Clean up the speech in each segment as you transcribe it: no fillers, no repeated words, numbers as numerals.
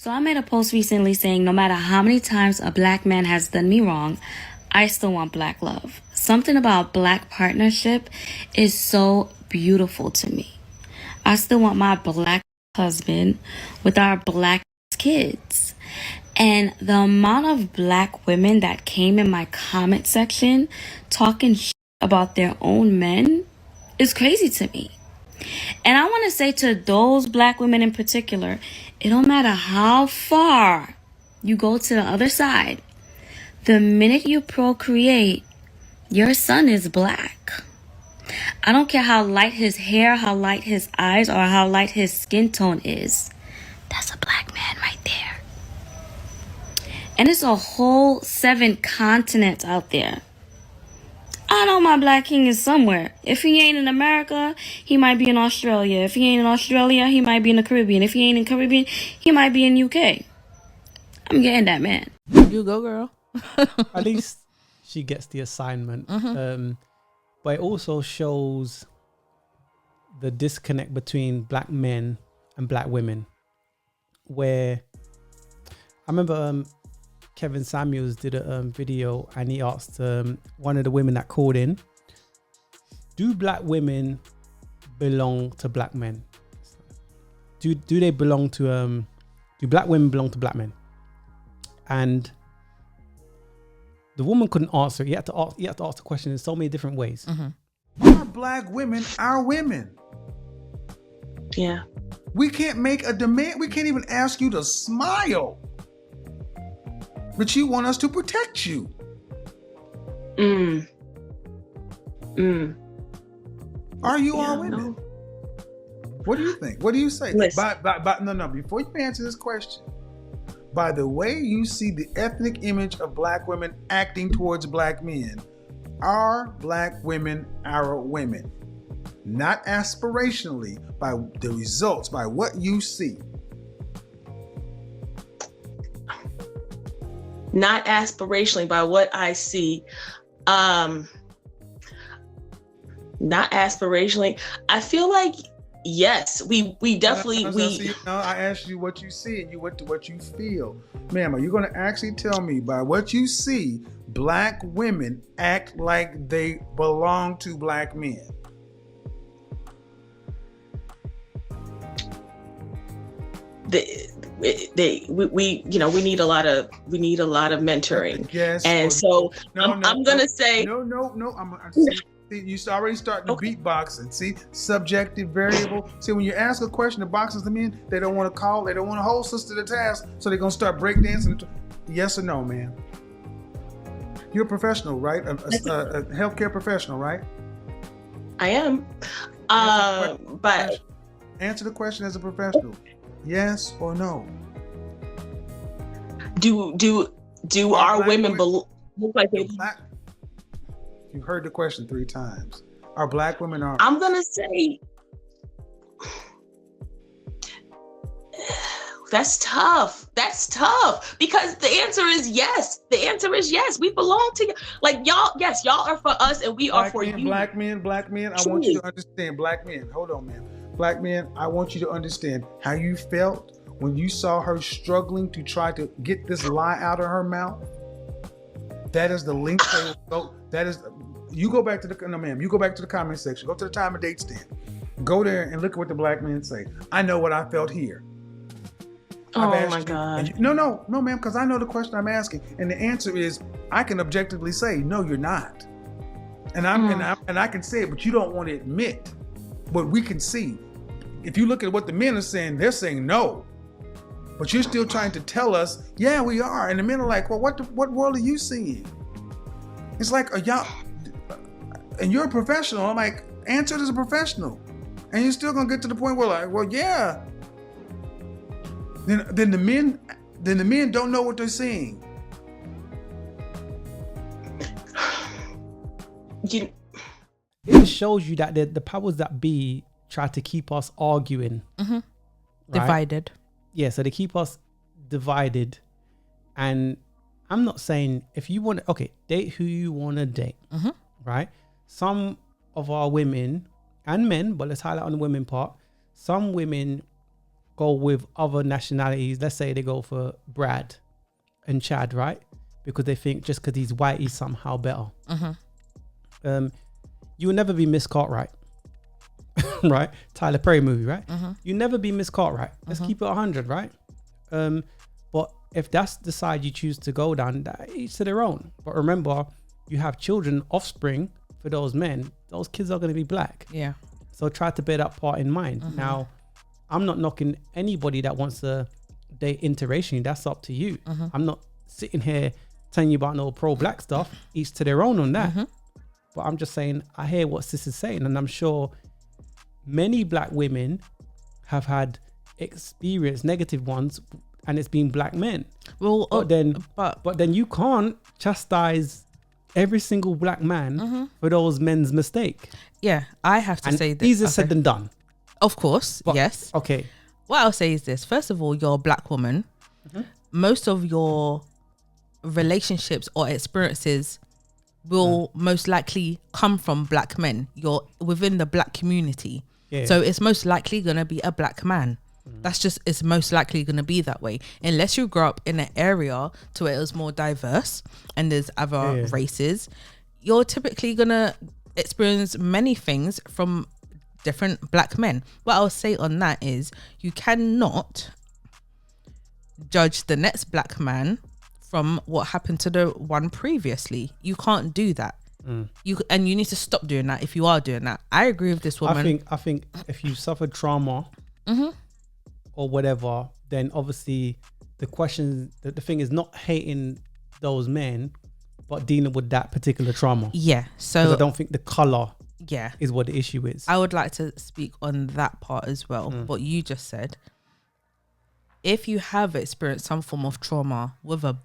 So I made a post recently saying no matter how many times a black man has done me wrong, I still want black love. Something about black partnership is so beautiful to me. I still want my black husband with our black kids. And the amount of black women that came in my comment section talking about their own men is crazy to me. And I want to say to those black women in particular, it don't matter how far you go to the other side. The minute you procreate, your son is black. I don't care how light his hair, how light his eyes, or how light his skin tone is. That's a black man right there. And it's a whole 7 continents out there. I know my black king is somewhere. If he ain't in America, he might be in Australia. If he ain't in Australia, he might be in the Caribbean. If he ain't in Caribbean, he might be in UK. I'm getting that man. You go, girl. At least she gets the assignment. But it also shows the disconnect between black men and black women. Where I remember Kevin Samuels did a video and he asked one of the women that called in, do black women belong to black men? Do they belong to do black women belong to black men? And the woman couldn't answer. You had to ask the question in so many different ways. Our black women are women. Yeah. We can't make a demand. We can't even ask you to smile. But you want us to protect you. Are you all women? No. What do you think? What do you say? Listen. No. Before you answer this question, by the way you see the ethnic image of black women acting towards black men, are black women our women? Not aspirationally, by the results, by what you see. Not aspirationally, by what I see. Not aspirationally. I feel like yes, we definitely I asked you what you see and you went to what you feel. Ma'am, are you going to actually tell me by what you see, black women act like they belong to black men? We need a lot of mentoring. Yes. And so I'm gonna say no. You already starting to beatboxing. See, subjective variable. See, when you ask a question, the boxes them in, they don't want to call, they don't want to hold sister to the task, so they're gonna start breakdancing. Yes or no, man? You're a professional, right? A healthcare professional, right? I am. But answer the question as a professional. Yes or no? Do our women look like they? You've heard the question 3 times. Are black women are? I'm gonna say that's tough. That's tough because the answer is yes. The answer is yes. We belong to like y'all. Yes, y'all are for us, and we are for you. Black men. I want you to understand. Black men. Hold on, man. Black men. I want you to understand how you felt when you saw her struggling to try to get this lie out of her mouth. That is the link. That is. You go back to the ma'am. You go back to the comment section. Go to the time and date stand. Go there and look at what the black men say. I know what I felt here. Oh my God. No, ma'am, because I know the question I'm asking, and the answer is I can objectively say no, you're not, and I can say it, but you don't want to admit what we can see. If you look at what the men are saying, they're saying no, but you're still trying to tell us, yeah, we are, and the men are like, well, what world are you seeing? It's like y'all, and you're a professional. I'm like, answer it as a professional, and you're still gonna get to the point where like, well, yeah. Then the men don't know what they're seeing. It shows you that the powers that be try to keep us arguing, right? Divided. Yeah, so they keep us divided. And I'm not saying if you want to, date who you want to date, right? Some of our women and men, but let's highlight on the women part. Some women go with other nationalities. Let's say they go for Brad and Chad, right? Because they think just because he's white, he's somehow better. You will never be Miss Cartwright, right? Tyler Perry movie, right? You never be Miss Cartwright. Let's keep it 100, right? But if that's the side you choose to go down, that each to their own. But remember, you have children, offspring for those men. Those kids are going to be black. Yeah. So try to bear that part in mind. Now, I'm not knocking anybody that wants to date interracially. That's up to you. I'm not sitting here telling you about no pro-black stuff. Each to their own on that. But I'm just saying, I hear what sis is saying, and I'm sure many black women have had experience, negative ones, and it's been black men. Well, but then you can't chastise every single black man for those men's mistake. Yeah, I have to say this. Easier said than done. Of course, But, yes. Okay. What I'll say is this. First of all, you're a black woman. Most of your relationships or experiences will most likely come from black men. You're within the black community. Yeah. So it's most likely going to be a black man. It's most likely going to be that way. Unless you grow up in an area to where it was more diverse and there's other races, you're typically going to experience many things from different black men. What I'll say on that is you cannot judge the next black man from what happened to the one previously. You can't do that. You need to stop doing that if you are doing that. I agree with this woman. I think if you suffered trauma or whatever, then obviously the thing is not hating those men, but dealing with that particular trauma. Yeah. So I don't think the color yeah is what the issue is. I would like to speak on that part as well. What you just said. If you have experienced some form of trauma with a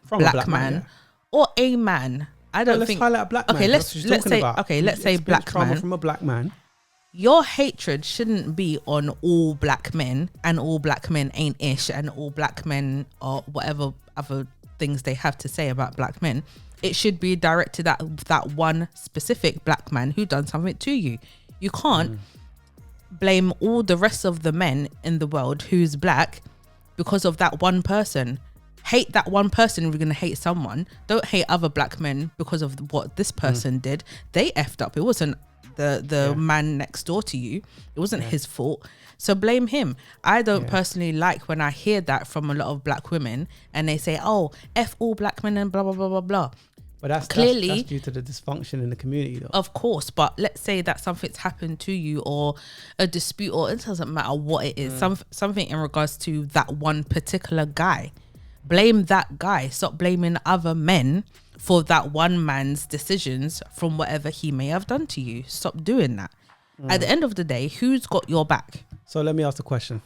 black man or a man, I don't think. Let's highlight a black man. Okay, let's say black trauma man from a black man. Your hatred shouldn't be on all black men and all black men ain't ish and all black men or whatever other things they have to say about black men. It should be directed at that one specific black man who done something to you. You can't blame all the rest of the men in the world who's black because of that one person. Hate that one person if you're going to hate someone. Don't hate other black men because of what this person did. They effed up. It wasn't the man next door to you. It wasn't his fault. So blame him. I don't personally like when I hear that from a lot of black women and they say, oh, F all black men and blah, blah, blah, blah, blah. But that's due to the dysfunction in the community though. Of course, but let's say that something's happened to you or a dispute, or it doesn't matter what it is, something in regards to that one particular guy. Blame that guy. Stop blaming other men for that one man's decisions from whatever he may have done to you. Stop doing that. At the end of the day, who's got your back? So let me ask the question.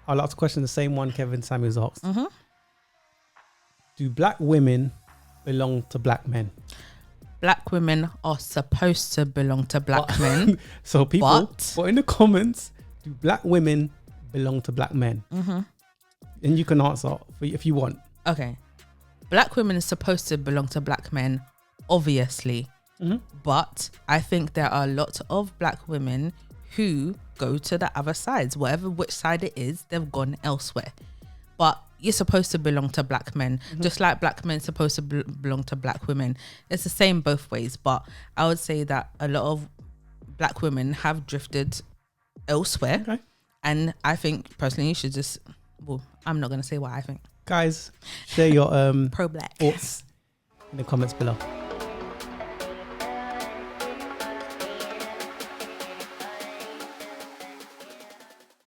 I'll ask the question the same one Kevin Samuels asked. Do black women belong to black men? Black women are supposed to belong to black men. So people, put in the comments, do black women belong to black men? And you can answer if you want. Okay. Black women are supposed to belong to black men, obviously. But I think there are a lot of black women who go to the other sides. Which side it is, they've gone elsewhere. But you're supposed to belong to black men, just like black men supposed to belong to black women. It's the same both ways. But I would say that a lot of black women have drifted elsewhere. Okay. And I think personally you should just, well, I'm not going to say what I think. Guys, share your Pro-black thoughts in the comments below.